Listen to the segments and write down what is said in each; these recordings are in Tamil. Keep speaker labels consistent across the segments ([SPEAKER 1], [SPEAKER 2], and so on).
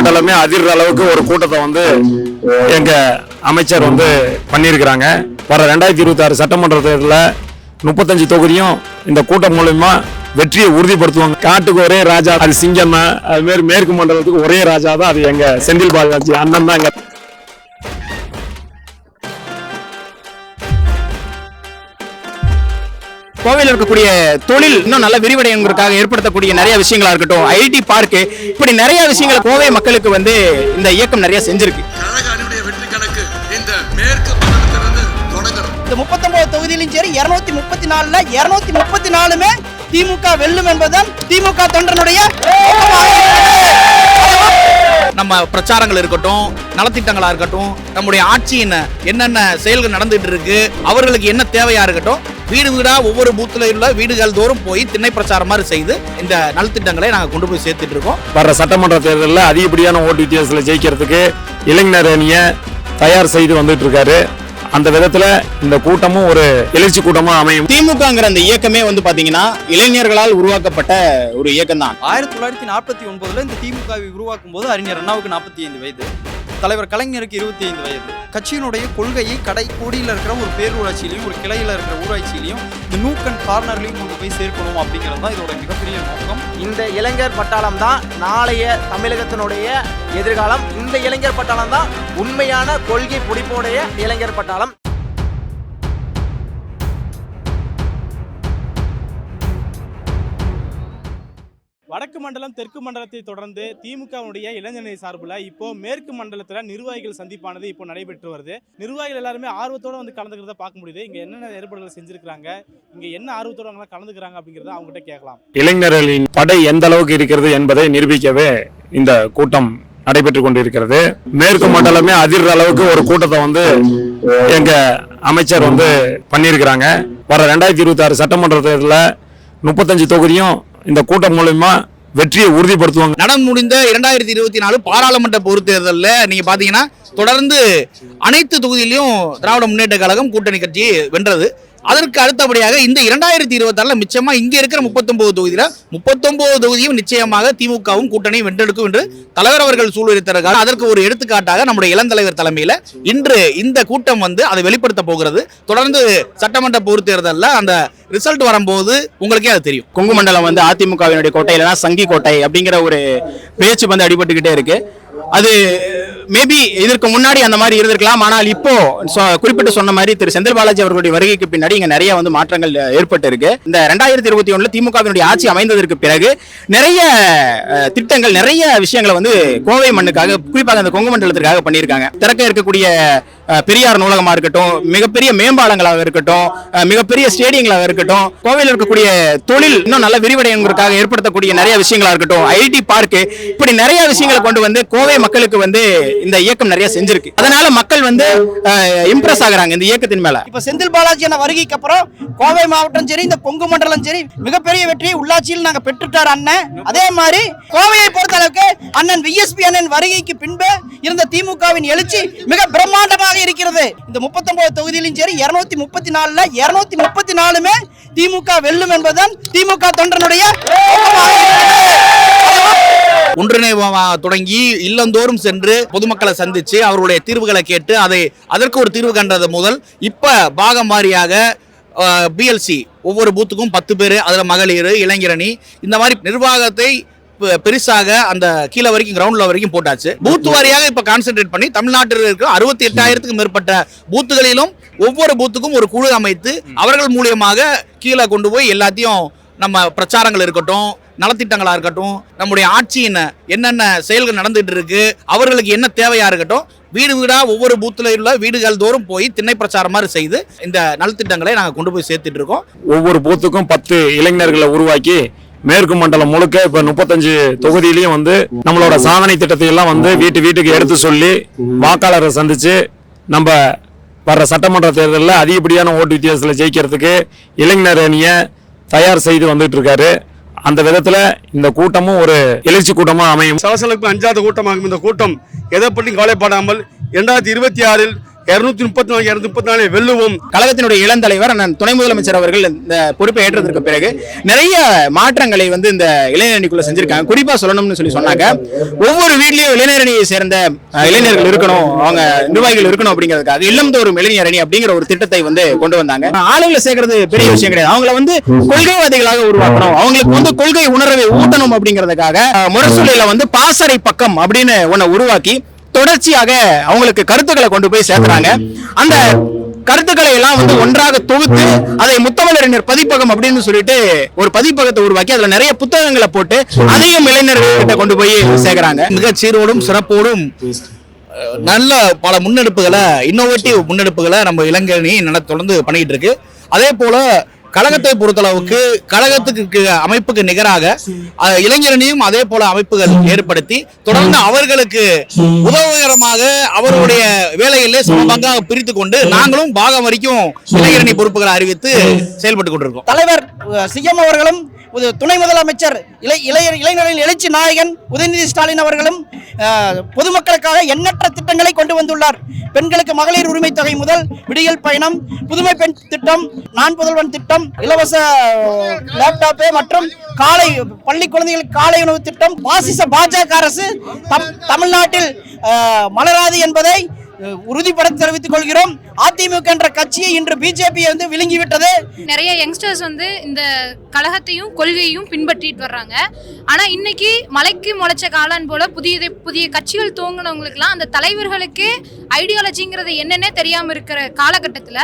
[SPEAKER 1] மண்டலமே அதிர்ற அளவுக்கு ஒரு கூட்டத்தை வந்து எங்க அமைச்சர் வந்து பண்ணியிருக்கிறாங்க. வர 2026 சட்டமன்ற தேர்தலில் 35 தொகுதியும் இந்த கூட்டம் மூலமா வெற்றியை உறுதிப்படுத்துவாங்க. காட்டுக்கு ஒரே ராஜா அது சிங்கம் தான். அது மாதிரி மேற்கு மண்டலத்துக்கு ஒரே ராஜா தான், அது எங்க செந்தில் பாலாஜி அண்ணன் தான்.
[SPEAKER 2] கோவையில் இருக்கக்கூடிய தொழில் இன்னும் நல்ல விரிவடைங்கிறதுக்காக ஏற்படுத்தக்கூடிய நிறைய விஷயங்களா இருக்கட்டும், ஐடி பார்க்கு, இப்படி நிறைய விஷயங்கள் கோவை மக்களுக்கு வந்து இந்த இயக்கம் நிறைய செஞ்சிருக்கு.
[SPEAKER 3] இந்த 39 தொகுதியிலும் சரி 234ல 234மே திமுக வெல்லும் என்பதுதான் திமுக தொண்டனுடைய
[SPEAKER 2] நம்ம பிரச்சாரங்கள் இருக்கட்டும், நலத்திட்டங்களா இருக்கட்டும், நம்முடைய ஆட்சியின் என்னென்ன செயல்கள் நடந்துட்டு இருக்கு, அவர்களுக்கு என்ன தேவையா இருக்கட்டும், வீடு வீடா ஒவ்வொரு பூத்துல உள்ள வீடுகள் தோறும் போய் திண்ணை பிரச்சாரம் மாதிரி செய்து இந்த நலத்திட்டங்களை நாங்கள் கொண்டு போய் சேர்த்துட்டு இருக்கோம்.
[SPEAKER 1] வர சட்டமன்ற தேர்தலில் அதிகப்படியான ஓட்டு வித்தியாசத்தில் ஜெயிக்கிறதுக்கு இளைஞர் அணியை தயார் செய்து வந்துட்டு இருக்காரு. அந்த விதத்துல இந்த கூட்டமும் ஒரு எழுச்சி கூட்டமா அமையும்.
[SPEAKER 2] திமுகங்கிற அந்த இயக்கமே வந்து பாத்தீங்கன்னா இளைஞர்களால் உருவாக்கப்பட்ட ஒரு இயக்கம் தான்.
[SPEAKER 4] 1949 இந்த திமுகவை உருவாக்கும் போது அறிஞர் அண்ணாவுக்கு 45 வயது, தலைவர் கலைஞருக்கு 25 வயது. கட்சியினுடைய கொள்கையை கடைக்கோடியில் இருக்கிற ஒரு பேரூராட்சியிலையும் ஒரு கிளையில் இருக்கிற ஊராட்சியிலையும் இந்த நூக்கன் கார்னர்லையும் கொண்டு போய் சேர்க்கணும் அப்படிங்கிறது தான் இதோட மிகப்பெரிய நோக்கம்.
[SPEAKER 3] இந்த இளைஞர் பட்டாளம் தான் நாளைய தமிழகத்தினுடைய எதிர்காலம். இந்த இளைஞர் பட்டாளம் தான் உண்மையான கொள்கை பிடிப்புடைய இளைஞர் பட்டாளம்.
[SPEAKER 5] வடக்கு மண்டலம் தெற்கு மண்டலத்தை தொடர்ந்து திமுகவுடைய இளைஞரணி சார்பில் இப்போ மேற்கு மண்டலத்தில் நிர்வாகிகள் சந்திப்பானது இப்போ நடைபெற்று வருது. நிர்வாகிகள் எல்லாருமே ஆர்வத்தோடு வந்து கலந்துக்கிறத பார்க்க முடியுது. இங்கே என்னென்ன ஏற்பாடுகள் செஞ்சிருக்காங்க, இங்கே என்ன ஆர்வத்தோடு அவங்க கலந்துக்கிறாங்க அப்படிங்கிறத அவங்ககிட்ட கேட்கலாம்.
[SPEAKER 1] இளைஞர்களின் படை எந்த அளவுக்கு இருக்கிறது என்பதை நிரூபிக்கவே இந்த கூட்டம் நடைபெற்றுக் கொண்டிருக்கிறது. மேற்கு மண்டலமே அதிர்ற அளவுக்கு ஒரு கூட்டத்தை வந்து எங்க அமைச்சர் வந்து பண்ணியிருக்கிறாங்க. வர 2026 சட்டமன்ற தேர்தலில் 35 தொகுதியும் இந்த கூட்டம் மூலமா வெற்றியை உறுதிப்படுத்துவாங்க.
[SPEAKER 2] நடந்து முடிந்த 2024 பாராளுமன்ற பொதுத் தேர்தலில் நீங்க பாத்தீங்கன்னா தொடர்ந்து அனைத்து தொகுதியிலையும் திராவிட முன்னேற்ற கழகம் கூட்டணி கட்சி வென்றது. அதற்கு அடுத்தபடியாக இந்த 2026 மிச்சமா இங்க இருக்கிற 39 தொகுதியில 39 தொகுதியும் நிச்சயமாக திமுகவும் கூட்டணியும் வென்றெடுக்கும் என்று தலைவர் அவர்கள் சூழ்நிலைத்தார்கள். அதற்கு ஒரு எடுத்துக்காட்டாக நம்முடைய இளந்தலைவர் தலைமையில இன்று இந்த கூட்டம் வந்து அதை வெளிப்படுத்த போகிறது. தொடர்ந்து சட்டமன்ற பொதுத் தேர்தலில் அந்த ரிசல்ட் வரும்போது உங்களுக்கே அது தெரியும். கொங்கு மண்டலம் வந்து அதிமுகவினுடைய கோட்டை இல்லைன்னா சங்கி கோட்டை அப்படிங்கிற ஒரு பேச்சு வந்து அடிபட்டுக்கிட்டே இருக்கு. அது மேபி இதற்கு முன்னாடி அந்த மாதிரி இருந்திருக்கலாம். ஆனால் இப்போ குறிப்பிட்டு சொன்ன மாதிரி திரு செந்தில் பாலாஜி அவர்களுடைய வருகைக்கு பின்னாடி இங்க நிறைய வந்து மாற்றங்கள் ஏற்பட்டு இருக்கு. இந்த 2021 திமுகவினுடைய ஆட்சி அமைந்ததற்கு பிறகு நிறைய திட்டங்கள், நிறைய விஷயங்களை வந்து கோவை மண்ணுக்காக, குறிப்பாக அந்த கொங்கு மண்டலத்திற்காக பண்ணியிருக்காங்க. திறக்க இருக்கக்கூடிய பெரியார் நூலகமா இருக்கட்டும், மிகப்பெரிய மேம்பாலங்களாக இருக்கட்டும், மிகப்பெரிய ஸ்டேடியங்களாக இருக்கட்டும், கோவையில் இருக்கக்கூடிய தொழில் இன்னும் நல்ல விரிவடைங்கிறதுக்காக ஏற்படுத்தக்கூடிய நிறைய விஷயங்களா இருக்கட்டும், ஐடி பார்க்கு, இப்படி நிறைய விஷயங்களை கொண்டு வந்து கோவை மக்களுக்கு வந்து இந்த இயக்கம் நிறைய செஞ்சிருக்கு. அதனால மக்கள் வந்து இம்ப்ரெஸ் ஆகுறாங்க இந்த இயக்கத்தின் மேல.
[SPEAKER 3] இப்ப செந்தில் பாலாஜி வருகைக்கு அப்புறம் கோவை மாவட்டம் சரி, இந்த கொங்கு மண்டலம் சரி, மிகப்பெரிய வெற்றியை உள்ளாட்சியில் நாங்க பெற்றுட்டார் அண்ணன். அதே மாதிரி கோவையை பொறுத்த அளவுக்கு அண்ணன் விஎஸ்பி அண்ணன் வருகைக்கு பின்பு இருந்த திமுகவின் எழுச்சி மிக பிரம்மாண்டமாக இருக்கிறது. இந்த 39 தொகுதியிலும் சரி 234ல 234மே திமுக வெல்லும் என்பதுதான் திமுக தொண்டனுடைய
[SPEAKER 2] ஒன்றிணைவா தொடங்கி இல்லந்தோறும் சென்று பொதுமக்களை சந்திச்சு அவர்களுடைய தீர்வுகளை கேட்டு அதற்கு ஒரு தீர்வு கண்டது முதல் இப்ப பாகம் வாரியாக பிஎல்சி ஒவ்வொரு பூத்துக்கும் 10 பேர், அதுல மகளிர், இளைஞரணி, இந்த மாதிரி நிர்வாகத்தை பெருசாக அந்த கீழே வரைக்கும் கிரவுண்ட்ல வரைக்கும் போட்டாச்சு. பூத் வாரியாக இப்ப கான்சென்ட்ரேட் பண்ணி தமிழ்நாட்டில் இருக்கிற 68,000க்கும் மேற்பட்ட பூத்துகளிலும் ஒவ்வொரு பூத்துக்கும் ஒரு குழு அமைத்து அவர்கள் மூலியமாக கீழே கொண்டு போய் எல்லாத்தையும் நம்ம பிரச்சாரங்கள் இருக்கட்டும், நலத்திட்டங்களா இருக்கட்டும், நம்முடைய ஆட்சியின் என்னென்ன செயல்கள் நடந்துட்டு இருக்கு, அவர்களுக்கு என்ன தேவையா இருக்கட்டும், வீடு வீடா ஒவ்வொரு பூத்துல உள்ள வீடுகள் தோறும் போய் திண்ணை பிரச்சாரம் மாதிரி செய்து இந்த நலத்திட்டங்களை நாங்கள் கொண்டு போய் சேர்த்துட்டு இருக்கோம்.
[SPEAKER 1] ஒவ்வொரு பூத்துக்கும் 10 இளைஞர்களை உருவாக்கி மேற்கு மண்டலம் முழுக்க இப்ப 35 தொகுதியிலையும் வந்து நம்மளோட சாதனை திட்டத்தை எல்லாம் வந்து வீட்டுக்கு எடுத்து சொல்லி வாக்காளரை சந்திச்சு நம்ம வர்ற சட்டமன்ற தேர்தலில் அதிகப்படியான ஓட்டு வித்தியாசத்தில் ஜெயிக்கிறதுக்கு இளைஞர் அணியை தயார் செய்து வந்துட்டு இருக்காரு. அந்த விதத்துல இந்த கூட்டமும் ஒரு எழுச்சி கூட்டமா அமையும்.
[SPEAKER 6] சலசலப்பு அஞ்சாத கூட்டமாகும் இந்த கூட்டம் எதை பற்றி கவலைப்படாமல் 2026 234 234 வெல்லுவோம்.
[SPEAKER 2] கழகத்தினுடைய இளந்தலைவர் அண்ணன் துணை முதலமைச்சர் அவர்கள் இந்த பொறுப்பை ஏற்றதற்கு பிறகு நிறைய மாற்றங்களை வந்து இந்த இளைஞரணிக்குள்ள செஞ்சிருக்காங்க. குறிப்பா சொல்லணும்னு சொன்னாங்க, ஒவ்வொரு வீட்லயும் இளைஞரணியை சேர்ந்த இளைஞர்கள் இருக்கணும், அவங்க நிர்வாகிகள் இருக்கணும் அப்படிங்கிறதுக்காக இல்லம்தோறும் இளைஞரணி அப்படிங்கிற ஒரு திட்டத்தை வந்து கொண்டு வந்தாங்க. ஆளுங்களை சேர்க்கறது பெரிய விஷயம் கிடையாது, அவங்கள வந்து கொள்கைவாதிகளாக உருவாக்கணும், அவங்களுக்கு வந்து கொள்கை உணர்வை ஊட்டணும் அப்படிங்கிறதுக்காக முரசொலியில வந்து பாசறை பக்கம் அப்படின்னு ஒன்ன உருவாக்கி தொடர்ச்சியாக அவங்களுக்கு கருத்துக்களை கொண்டு போய் சேர்க்கிறாங்க. அந்த கருத்துக்களை எல்லாம் வந்து ஒன்றாக தொகுத்து அதை முத்தமிழறிஞர் பதிப்பகம் அப்படின்னு சொல்லிட்டு ஒரு பதிப்பகத்தை உருவாக்கி அதுல நிறைய புத்தகங்களை போட்டு அதையும் இளைஞர்கிட்ட கொண்டு போய் சேர்க்கிறாங்க.
[SPEAKER 7] மிக சீரோடும் சிறப்போடும் நல்ல பல முன்னெடுப்புகளை, இன்னோவேட்டிவ் முன்னெடுப்புகளை நம்ம இளைஞரணி தொடர்ந்து பண்ணிட்டு இருக்கு. அதே போல கழகத்தை பொறுத்தளவுக்கு கழகத்துக்கு அமைப்புக்கு நிகராக இளைஞரணியும் அதே போல அமைப்புகள் ஏற்படுத்தி தொடர்ந்து அவர்களுக்கு உதவிகரமாக அவருடைய வேலைகளிலே சமபங்காக பிரித்து கொண்டு நாங்களும் பாகம் வரைக்கும் இளைஞரணி பொறுப்புகளை அறிவித்து செயல்பட்டு கொண்டிருக்கோம்.
[SPEAKER 3] தலைவர் சிஎம் அவர்களும் துணை முதலமைச்சர் இளைஞர்களின் எழுச்சி நாயகன் உதயநிதி ஸ்டாலின் அவர்களும் பொதுமக்களுக்காக எண்ணற்ற திட்டங்களை கொண்டு வந்துள்ளார். பெண்களுக்கு மகளிர் உரிமை தொகை முதல் விடியல் பயணம், புதுமை பெண் திட்டம், நான் புதல்வன் திட்டம், இலவச லேப்டாப் மற்றும் காலை பள்ளி குழந்தைகளுக்கு காலை உணவு திட்டம். பாசிச பாஜக அரசு தமிழ்நாட்டில் மலராது என்பதை உறுதிப்பட தெரிவித்துக் கொள்கிறோம். அதிமுக என்ற கட்சியை இன்று பிஜேபி வந்து விழுங்கிவிட்டது.
[SPEAKER 8] நிறைய யங்ஸ்டர்ஸ் வந்து இந்த கழகத்தையும் கொள்கையும் பின்பற்றிட்டு வர்றாங்க. ஆனா இன்னைக்கு மலைக்கு முளைச்ச காளான் போல புதிய கட்சிகள் துவங்கினவங்களுக்குலாம் அந்த தலைவர்களுக்கு ஐடியாலஜிங்கிறது என்னன்னே தெரியாம இருக்கிற காலகட்டத்துல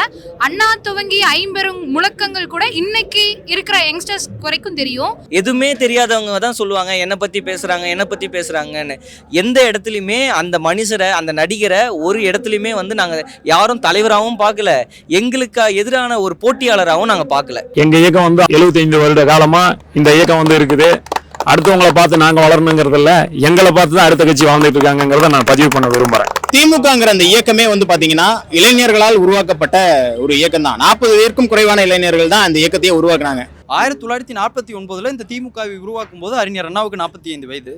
[SPEAKER 8] அண்ணா துவங்கி 50 முழக்கங்கள் கூட இன்னைக்கு இருக்கிற யங்ஸ்டர்ஸ் வரைக்கும் தெரியும்.
[SPEAKER 9] எதுவுமே தெரியாதவங்க தான் சொல்லுவாங்க என்னை பத்தி பேசுறாங்கன்னு. எந்த இடத்துலையுமே அந்த மனுஷரை, அந்த நடிகரை ஒரு இடத்துலையுமே வந்து நாங்க யாரும் தலைவராகவும் பார்க்கல, எங்களுக்கு எதிரான ஒரு போட்டியாளராகவும் நாங்க பார்க்கல.
[SPEAKER 1] எங்க இயக்கம் வந்து 75 வருட காலமா இந்த இயக்கம் வந்து இருக்குது. அடுத்தவங்களை பார்த்து நாங்க வளரணுங்கிறது இல்ல, எங்களை பார்த்து தான் அடுத்த கட்சி வாழ்ந்துட்டு இருக்காங்கிறத நான் பதிவு பண்ண விரும்புறேன்.
[SPEAKER 2] திமுகங்கிற அந்த இயக்கமே வந்து பாத்தீங்கன்னா இளைஞர்களால் உருவாக்கப்பட்ட ஒரு இயக்கம் தான். 40 பேருக்கும் குறைவான இளைஞர்கள் தான் அந்த இயக்கத்தையே உருவாக்குனாங்க.
[SPEAKER 4] 1949 இந்த திமுகவை உருவாக்கும் போது அறிஞர் அண்ணாவுக்கு 45 வயது,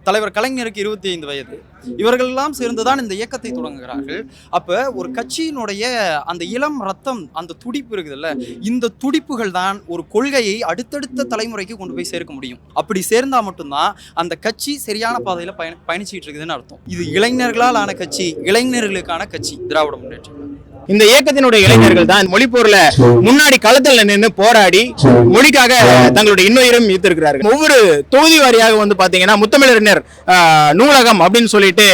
[SPEAKER 4] தலைவர் கலைஞருக்கு 25 வயது. இவர்கள் எல்லாம் சேர்ந்துதான் இந்த இயக்கத்தை தொடங்குகிறார்கள். அப்ப ஒரு கட்சியினுடைய அந்த இளம் ரத்தம், அந்த துடிப்பு இருக்குதுல்ல, இந்த துடிப்புகள் தான் ஒரு கொள்கையை அடுத்தடுத்த தலைமுறைக்கு கொண்டு போய் சேர்க்க முடியும். அப்படி சேர்ந்தா மட்டும்தான் அந்த கட்சி சரியான பாதையில பயணிச்சுட்டு இருக்குதுன்னு அர்த்தம். இது இளைஞர்களால் ஆன கட்சி, இளைஞர்களுக்கான கட்சி திராவிட முன்னேற்ற கழகம்.
[SPEAKER 2] இந்த இயக்கத்தினுடைய இளைஞர்கள் தான் மொழிப்போர்ல முன்னாடி களத்தில் நின்று போராடி மொழிக்காக தங்களுடைய இன்னுயிரும் ஈர்த்திருக்கிறார்கள். ஒவ்வொரு தொகுதி வாரியாக வந்து பாத்தீங்கன்னா முத்தமிழறிஞர் நூலகம் அப்படின்னு சொல்லிட்டு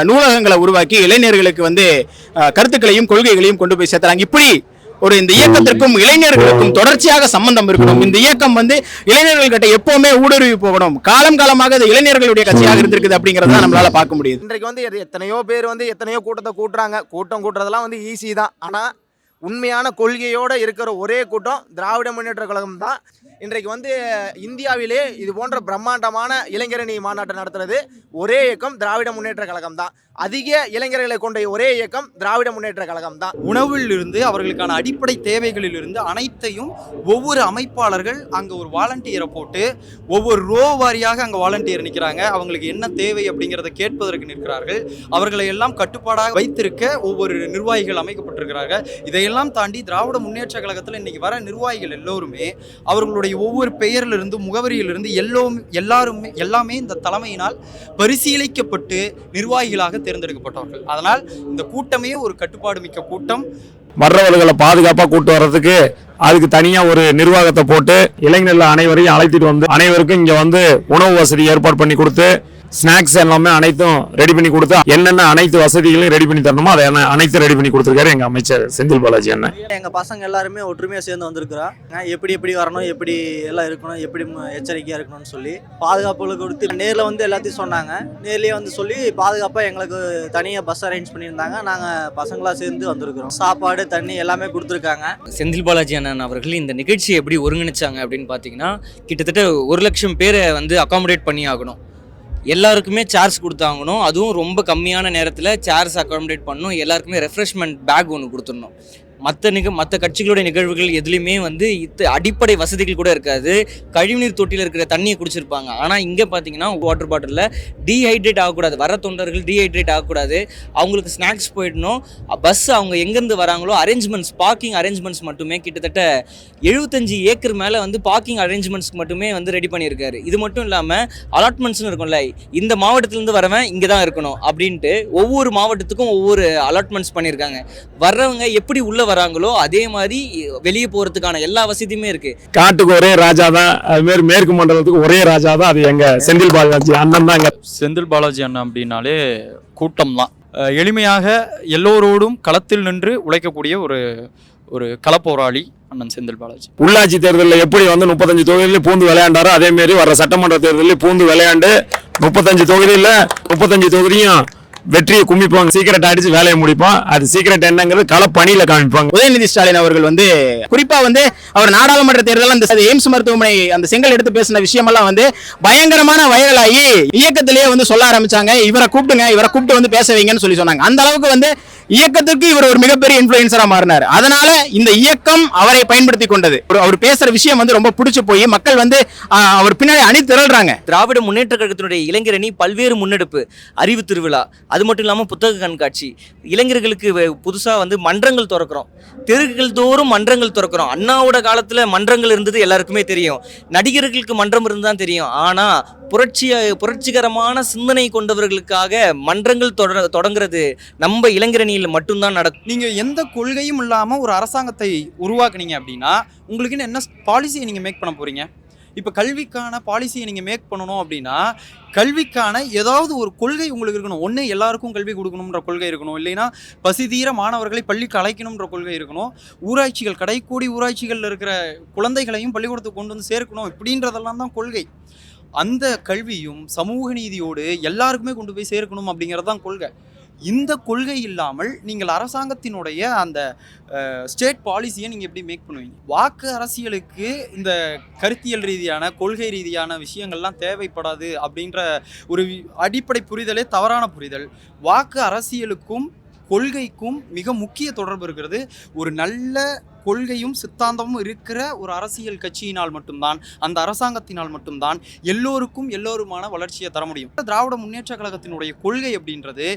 [SPEAKER 2] நூலகங்களை உருவாக்கி இளைஞர்களுக்கு வந்து கருத்துக்களையும் கொள்கைகளையும் கொண்டு போய் சேர்த்துறாங்க. இப்படி ஒரு இந்த இயக்கத்திற்கும் இளைஞர்களுக்கும் தொடர்ச்சியாக சம்பந்தம் இருக்கணும். இந்த இயக்கம் வந்து இளைஞர்கள் கிட்ட எப்பவுமே ஊடுருவி போகணும். காலம் காலமாக இது இளைஞர்களுடைய கட்சியாக இருந்திருக்குது அப்படிங்கறத நம்மளால பார்க்க முடியுது.
[SPEAKER 10] இன்றைக்கு வந்து எத்தனையோ பேர் வந்து எத்தனையோ கூட்டத்தை கூட்டுறாங்க. கூட்டுறதெல்லாம் வந்து ஈஸி தான். ஆனா உண்மையான கொள்கையோட இருக்கிற ஒரே கூட்டம் திராவிட முன்னேற்ற கழகம் தான். இன்றைக்கு வந்து இந்தியாவிலே இது போன்ற பிரம்மாண்டமான இளைஞரணி மாநாட்டை நடத்துறது ஒரே இயக்கம் திராவிட முன்னேற்ற கழகம் தான். அதிக இளைஞர்களை கொண்ட ஒரே இயக்கம் திராவிட முன்னேற்ற கழகம் தான்.
[SPEAKER 4] உணவில் இருந்து அவர்களுக்கான அடிப்படை தேவைகளில் இருந்து அனைத்தையும் ஒவ்வொரு அமைப்பாளர்கள் அங்க ஒரு வாலண்டியரை போட்டு ஒவ்வொரு ரோ வாரியாக அங்க வாலண்டியர் நிற்கிறாங்க. அவங்களுக்கு என்ன தேவை அப்படிங்கிறத கேட்பதற்கு நிற்கிறார்கள். அவர்களை எல்லாம் கட்டுப்பாடாக வைத்திருக்க ஒவ்வொரு நிர்வாகிகள் அமைக்கப்பட்டிருக்கிறார்கள். இதையெல்லாம் தாண்டி திராவிட முன்னேற்ற கழகத்தில் இன்னைக்கு வர நிர்வாகிகள் எல்லோருமே அவர்களுடைய ஒவ்வொரு பெயரிலிருந்து முகவரியிலிருந்து எல்லாமே இந்த தலைமையினால் பரிசீலிக்கப்பட்டு நிர்வாகிகளாக தேர்ந்தெடுக்கப்பட்டவர்கள். அதனால் இந்த கூட்டமே ஒரு கட்டுப்பாடு மிக்க கூட்டம்.
[SPEAKER 1] வர்றவர்களை பாதுகாப்பா கூட்டு வர்றதுக்கு அதுக்கு தனியா ஒரு நிர்வாகத்தை போட்டு இளைஞர்கள் அனைவரையும் அழைத்துட்டு வந்து அனைவருக்கும் இங்க வந்து உணவு வசதி ஏற்பாடு பண்ணி கொடுத்து ஸ்நாக்ஸ் எல்லாமே அனைத்தும் ரெடி பண்ணி கொடுத்து என்னென்ன அனைத்து வசதிகளையும் ரெடி பண்ணி தரணுமோ அதை அனைத்தும் ரெடி பண்ணி கொடுத்துருக்காரு எங்க அமைச்சர் செந்தில் பாலாஜி அண்ணன்.
[SPEAKER 11] எங்க பசங்க எல்லாருமே ஒற்றுமையா சேர்ந்து வந்திருக்கிறோம். எப்படி வரணும், எப்படி எல்லாம் இருக்கணும், எப்படி எச்சரிக்கையா இருக்கணும்னு சொல்லி பாதுகாப்புகளை கொடுத்து நேரில் வந்து எல்லாத்தையும் சொன்னாங்க. நேர்லயே வந்து சொல்லி பாதுகாப்பா எங்களுக்கு தனியாக பஸ் அரேஞ்ச் பண்ணியிருந்தாங்க. நாங்க பசங்களா சேர்ந்து வந்திருக்கிறோம். சாப்பாடு தண்ணி எல்லாமே கொடுத்துருக்காங்க.
[SPEAKER 9] செந்தில் பாலாஜி அண்ணன் அவர்கள் இந்த நிகழ்ச்சியை எப்படி ஒருங்கிணைச்சாங்க அப்படின்னு பார்த்தீங்கன்னா கிட்டத்தட்ட 1 லட்சம் பேரை வந்து அகாமடேட் பண்ணி ஆகணும். எல்லாருக்குமே சேர்ஸ் கொடுத்தாங்கணும். அதுவும் ரொம்ப கம்மியான நேரத்தில் சேர்ஸ் அகாமடேட் பண்ணணும். எல்லாருக்குமே ரெஃப்ரெஷ்மெண்ட் பேக் ஒன்று கொடுத்துடணும். மற்ற கட்சிகளுடைய நிகழ்வுகள் எதுலையுமே வந்து அடிப்படை வசதிகள் கூட இருக்காது. கழிவுநீர் தொட்டியில் இருக்கிற தண்ணியை குடிச்சிருப்பாங்க. ஆனால் இங்கே பார்த்தீங்கன்னா வாட்டர் பாட்டிலில் டீஹைட்ரேட் ஆகக்கூடாது, வர தொண்டர்கள் டீஹைட்ரேட் ஆகக்கூடாது, அவங்களுக்கு ஸ்நாக்ஸ் போயிடணும். பஸ் அவங்க எங்கேருந்து வராங்களோ அரேஞ்ச்மெண்ட்ஸ், பார்க்கிங் அரேஞ்ச்மெண்ட்ஸ் மட்டுமே கிட்டத்தட்ட 75 ஏக்கர் மேலே வந்து பார்க்கிங் அரேஞ்ச்மெண்ட்ஸ்க்கு மட்டுமே வந்து ரெடி பண்ணியிருக்காரு. இது மட்டும் இல்லாமல் அலாட்மெண்ட்ஸ்னு இருக்கும்ல, இந்த மாவட்டத்திலேருந்து வரவன் இங்கே தான் இருக்கணும் அப்படின்ட்டு ஒவ்வொரு மாவட்டத்துக்கும் ஒவ்வொரு அலாட்மெண்ட்ஸ் பண்ணியிருக்காங்க. வர்றவங்க எப்படி உள்ளே வராங்களோ அதே மாதிரி வெளியே போகிறதுக்கான எல்லா வசதியுமே இருக்குது.
[SPEAKER 1] காட்டுக்கு ஒரே ராஜா தான், அது மாதிரி மேற்கு மண்டலத்துக்கு ஒரே ராஜா தான், அது எங்க செந்தில் பாலாஜி அண்ணன் தான்.
[SPEAKER 4] செந்தில் பாலாஜி அண்ணன் அப்படின்னாலே கூட்டம் தான். எளிமையாக எல்லோரோடும் களத்தில் நின்று உழைக்கக்கூடிய ஒரு களப்போராளி அண்ணன் செந்தில் பாலாஜி.
[SPEAKER 1] உள்ளாட்சி தேர்தலில் எப்படி வந்து 35 தொகுதியில பூந்து விளையாண்டாரோ அதே மாதிரி வர சட்டமன்ற தேர்தலில் பூந்து விளையாண்டு 35 தொகுதியில் 35 தொகுதியும் வெற்றியை குமிப்பாங்க. சீக்கிரட் அடிச்சு வேலையை முடிப்போம். அது சீக்கிரட் என்னங்கிறது களப்பணியில காமிப்பாங்க.
[SPEAKER 7] உதயநிதி ஸ்டாலின் அவர்கள் வந்து குறிப்பா வந்து அவர் நாடாளுமன்ற தேர்தல் அந்த எய்ம்ஸ் மருத்துவமனை அந்த செங்கல் எடுத்து பேசின விஷயமெல்லாம் வந்து பயங்கரமான வைரலாகி இயக்கத்திலேயே வந்து சொல்ல ஆரம்பிச்சாங்க, இவரை கூப்பிட்டு வந்து பேச வைங்கன்னு சொல்லி சொன்னாங்க. அந்த அளவுக்கு வந்து இயக்கத்துக்கு இவர் ஒரு மிகப்பெரிய இன்ஃப்ளூயன்சரா மாறினார். அதனால இந்த இயக்கம் அவரை பயன்படுத்தி கொண்டது. அவர் பேசுற விஷயம் வந்து ரொம்ப பிடிச்சு போய் மக்கள் வந்து அவர் பின்னாடி அணி திரள்றாங்க.
[SPEAKER 9] திராவிட முன்னேற்ற கழகத்தினுடைய இளைஞரணி பல்வேறு முன்னெடுப்பு, அறிவு திருவிழா, அது மட்டும் இல்லாமல் புத்தக கண்காட்சி, இளைஞர்களுக்கு புதுசாக வந்து மன்றங்கள் திறக்கிறோம், தெருக்கள் தோறும் மன்றங்கள் திறக்கிறோம். அண்ணாவோட காலத்தில் மன்றங்கள் இருந்தது எல்லாருக்குமே தெரியும், நடிகர்களுக்கு மன்றம் இருந்தால் தெரியும். ஆனால் புரட்சிகரமான சிந்தனை கொண்டவர்களுக்காக மன்றங்கள் தொடங்குறது நம்ம இளைஞரணியில் மட்டும்தான் நடக்கும்.
[SPEAKER 4] நீங்கள் எந்த கொள்கையும் இல்லாமல் ஒரு அரசாங்கத்தை உருவாக்குனீங்க அப்படின்னா உங்களுக்குன்னு என்ன பாலிசியை நீங்கள் மேக் பண்ண போகிறீங்க? இப்போ கல்விக்கான பாலிசியை நீங்கள் மேக் பண்ணணும் அப்படின்னா கல்விக்கான ஏதாவது ஒரு கொள்கை உங்களுக்கு இருக்கணும். ஒன்று எல்லாருக்கும் கல்வி கொடுக்கணுன்ற கொள்கை இருக்கணும், இல்லைன்னா பசி தீர மாணவர்களை பள்ளிக்கு அழைக்கணுன்ற கொள்கை இருக்கணும், ஊராட்சிகள் கடைக்கோடி ஊராட்சிகளில் இருக்கிற குழந்தைகளையும் பள்ளிக்கூடத்துக்கு கொண்டு வந்து சேர்க்கணும், இப்படின்றதெல்லாம் தான் கொள்கை. அந்த கல்வியும் சமூக நீதியோடு எல்லாருக்குமே கொண்டு போய் சேர்க்கணும் அப்படிங்கிறது தான் கொள்கை. இந்த கொள்கை இல்லாமல் நீங்கள் அரசாங்கத்தினுடைய அந்த ஸ்டேட் பாலிசியை நீங்கள் எப்படி மேக் பண்ணுவீங்க? வாக்கு அரசியலுக்கு இந்த கருத்தியல் ரீதியான கொள்கை ரீதியான விஷயங்கள்லாம் தேவைப்படாது அப்படின்ற ஒரு அடிப்படை புரிதலே தவறான புரிதல். வாக்கு அரசியலுக்கும் கொள்கைக்கும் மிக முக்கிய தொடர்பு இருக்கிறது. ஒரு நல்ல கொள்கையும் சித்தாந்தமும் இருக்கிற ஒரு அரசியல் கட்சியினால் மட்டும்தான், அந்த அரசாங்கத்தினால் மட்டும்தான் எல்லோருமான வளர்ச்சியை தர முடியும். திராவிட முன்னேற்ற கழகத்தினுடைய கொள்கை அப்படின்றது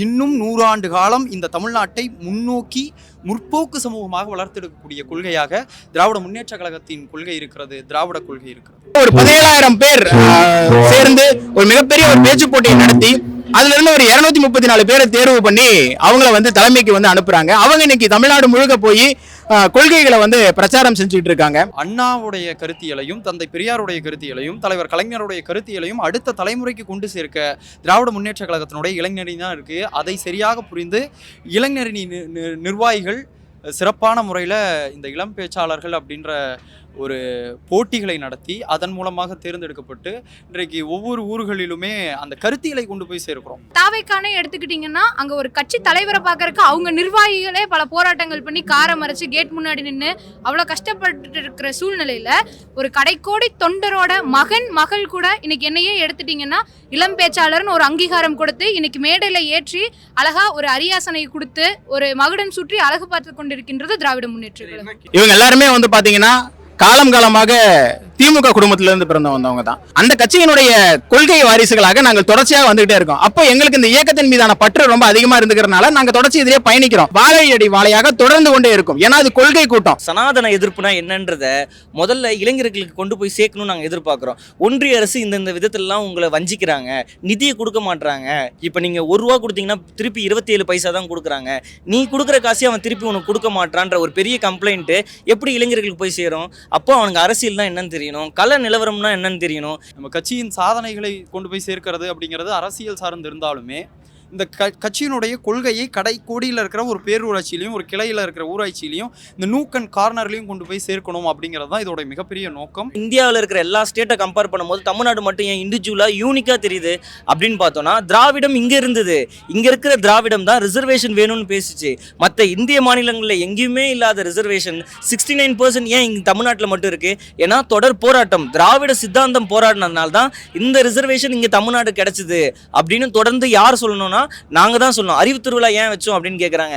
[SPEAKER 4] இன்னும் 100 ஆண்டு காலம் இந்த தமிழ்நாட்டை முன்னோக்கி முற்போக்கு சமூகமாக வளர்த்தெடுக்கக்கூடிய கொள்கையாக திராவிட முன்னேற்ற கழகத்தின் கொள்கை இருக்கிறது, திராவிட கொள்கை இருக்கிறது.
[SPEAKER 7] ஒரு 17,000 பேர் சேர்ந்து ஒரு மிகப்பெரிய ஒரு பேச்சு போட்டியை நடத்தி அதுல இருந்து ஒரு 234 பேரை தேர்வு பண்ணி அவங்கள வந்து தலைமைக்கு வந்து அனுப்புறாங்க. அவங்க இன்னைக்கு தமிழ்நாடு முழுக்க போய் கொள்கைகளை வந்து பிரச்சாரம் செஞ்சுட்டு இருக்காங்க.
[SPEAKER 4] அண்ணாவுடைய கருத்தியலையும் தந்தை பெரியாருடைய கருத்தியலையும் தலைவர் கலைஞருடைய கருத்தியலையும் அடுத்த தலைமுறைக்கு கொண்டு சேர்க்க திராவிட முன்னேற்ற கழகத்தினுடைய இளைஞரணி தான் இருக்கு. அதை சரியாக புரிந்து இளைஞரணி நிர்வாகிகள் சிறப்பான முறையில் இந்த இளம் பேச்சாளர்கள் அப்படின்ற ஒரு போட்டிகளை நடத்தி அதன் மூலமாக தேர்ந்தெடுக்கப்பட்டு இன்றைக்கு ஒவ்வொரு ஊர்களிலுமே அந்த கருத்தியலை கொண்டு போய் சேர்க்கிறோம்.
[SPEAKER 8] தாவைக்கானே எடுத்துக்கிட்டீங்கன்னா அங்க ஒரு கட்சி தலைவரை பார்க்கறதுக்கு அவங்க நிர்வாகிகளே பல போராட்டங்கள் பண்ணி காரை மறைச்சு கேட் முன்னாடி நின்று அவ்வளவு கஷ்டப்பட்டு இருக்கிற சூழ்நிலையில ஒரு கடைக்கோடி தொண்டரோட மகள் கூட இன்னைக்கு என்னையே எடுத்துட்டீங்கன்னா இளம் பேச்சாளர்னு ஒரு அங்கீகாரம் கொடுத்து இன்னைக்கு மேடையில ஏற்றி அழகா ஒரு அரியாசனை கொடுத்து ஒரு மகுடம் சுற்றி அழகு பார்த்து கொண்டிருக்கின்றது திராவிட முன்னேற்ற கழகம்.
[SPEAKER 7] இவங்க எல்லாருமே வந்து பாத்தீங்கன்னா காலமாக திமுக குடும்பத்திலிருந்து பிறந்து வந்தவங்க தான். அந்த கட்சியினுடைய கொள்கை வாரிசுகளாக நாங்கள் தொடர்ச்சியாக வந்துகிட்டே இருக்கோம். அப்போ எங்களுக்கு இந்த இயக்கத்தின் மீதான பற்று ரொம்ப அதிகமா இருந்துக்கிறதுனால நாங்க தொடர்ச்சி இதிலே பயணிக்கிறோம். வாழையடி வாழையாக தொடர்ந்து கொண்டே இருக்கும். ஏன்னா அது கொள்கை கூட்டம்.
[SPEAKER 9] சனாதன எதிர்ப்புனா என்னன்றத முதல்ல இளைஞர்களுக்கு கொண்டு போய் சேர்க்கணும்னு நாங்கள் எதிர்பார்க்கிறோம். ஒன்றிய அரசு இந்த விதத்திலலாம் உங்களை வஞ்சிக்கிறாங்க, நிதியை கொடுக்க மாட்டாங்க. இப்போ நீங்க ₹1 கொடுத்தீங்கன்னா திருப்பி 27 பைசா தான் கொடுக்குறாங்க. நீ கொடுக்குற காசை அவன் திருப்பி உனக்கு கொடுக்க மாட்டான்ற ஒரு பெரிய கம்ப்ளைண்ட் எப்படி இளைஞர்களுக்கு போய் சேரும்? அப்போ அவனுக்கு அரசியல் தான் என்னன்னு தெரியணும், கள நிலவரம்னா என்னன்னு தெரியணும்.
[SPEAKER 4] நம்ம கட்சியின் சாதனைகளை கொண்டு போய் சேர்க்கிறது அப்படிங்கிறது அரசியல் சார்ந்து இருந்தாலுமே இந்த கட்சியினுடைய கொள்கையை கடைக்கோடியில் இருக்கிற ஒரு பேரூராட்சியிலையும் ஒரு கிளையில் இருக்கிற ஊராட்சியிலையும் இந்த நூக் அண்ட் கார்னர்லையும் கொண்டு போய் சேர்க்கணும் அப்படிங்கிறது தான் இதோட மிகப்பெரிய நோக்கம்.
[SPEAKER 9] இந்தியாவில் இருக்கிற எல்லா ஸ்டேட்டை கம்பேர் பண்ணும்போது தமிழ்நாடு மட்டும் ஏன் இண்டிவிஜுவலாக யூனிக்காக தெரியுது அப்படின்னு பார்த்தோன்னா திராவிடம் இங்கே இருந்தது. இங்கே இருக்கிற திராவிடம் தான் ரிசர்வேஷன் வேணும்னு பேசிச்சு. மற்ற இந்திய மாநிலங்களில் எங்கேயுமே இல்லாத ரிசர்வேஷன் 69% ஏன் இங்கே தமிழ்நாட்டில் மட்டும் இருக்குது? ஏன்னா தொடர் போராட்டம், திராவிட சித்தாந்தம் போராடினதுனால தான் இந்த ரிசர்வேஷன் இங்கே தமிழ்நாடு கிடைச்சிது அப்படின்னு தொடர்ந்து யார் சொல்லணும்னா நாங்கள் தான் சொல்லணும். அறிவு திருவிழா ஏன் வச்சோம் அப்படின்னு கேட்குறாங்க.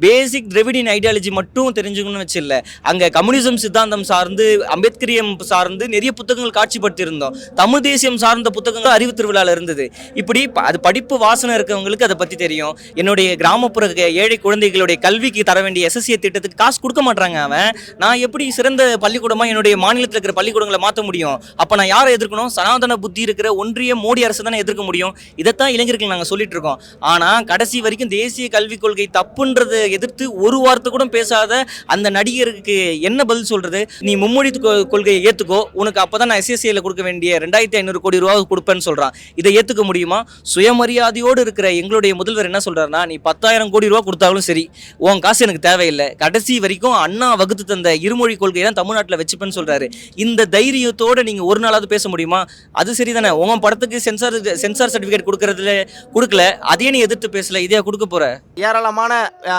[SPEAKER 9] பேசிக் திராவிடியன் ஐடியாலஜி மட்டும் தெரிஞ்சுக்கணும்னு வச்சு இல்லை, அங்கே கம்யூனிசம் சித்தாந்தம் சார்ந்து அம்பேத்கரியம் சார்ந்து நிறைய புத்தகங்கள் காட்சிப்படுத்தியிருந்தோம். தமிழ் தேசியம் சார்ந்த புத்தகங்கள் அறிவு திருவிழாவில் இருந்தது. இப்படி அது படிப்பு வாசனை இருக்கவங்களுக்கு அதை பற்றி தெரியும். என்னுடைய கிராமப்புற ஏழை குழந்தைகளுடைய கல்விக்கு தர வேண்டிய SSA திட்டத்துக்கு காசு கொடுக்க மாட்டாங்க. அவன் நான் எப்படி சிறந்த பள்ளிக்கூடமாக என்னுடைய மாநிலத்தில் இருக்கிற பள்ளிக்கூடங்களை மாற்ற முடியும்? அப்போ நான் யாரை எதிர்க்கணும்? சனாதன புத்தி இருக்கிற ஒன்றிய மோடி அரசு தானே எதிர்க்க முடியும். இதைத்தான் இளைஞர்கள் நாங்கள் சொல்லிட்டு இருக்கோம். ஆனால் கடைசி வரைக்கும் தேசிய கல்விக் கொள்கை தப்புன்றதை எதிர்த்து ஒரு வார்த்தை கூட பேசாத அந்த நடிகருக்கு என்ன பதில் சொல்றது? நீ மும்மொழி கொள்கையை ஏற்றுக்கோ, உனக்கு அப்போதான் நான் SSAல கொடுக்க வேண்டிய 2500 கோடி ரூபா கொடுப்பேன்னு சொல்கிறான். இதை ஏற்றுக்க முடியுமா? சுயமரியாதையோடு இருக்கிற எங்களுடைய முதல்வர் என்ன சொல்கிறாருன்னா, நீ 10,000 கோடி ரூபா கொடுத்தாலும் சரி, உன் காசு எனக்கு தேவையில்லை, கடைசி வரைக்கும் அண்ணா வகுத்து தந்த இருமொழி கொள்கையை தான் தமிழ்நாட்டில் வச்சுப்பேன்னு சொல்கிறாரு. இந்த தைரியத்தோடு நீங்கள் ஒரு நாளாவது பேச முடியுமா? அது சரிதானே. உன் படத்துக்கு சென்சார் சர்டிஃபிகேட் கொடுக்கல, அதையே நீ எதிர்த்து பேசல, இதையா கொடுக்க போற?
[SPEAKER 10] ஏராளமான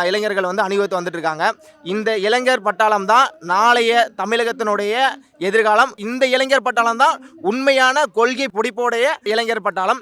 [SPEAKER 10] இளைஞர்கள் வந்து அணிவகுத்து வந்துட்டு இருக்காங்க. இந்த இளைஞர் பட்டாளம் தான் நாளைய தமிழகத்தினுடைய எதிர்காலம். இந்த இளைஞர் பட்டாளம் தான் உண்மையான கொள்கை பிடிப்போடைய இளைஞர் பட்டாளம்.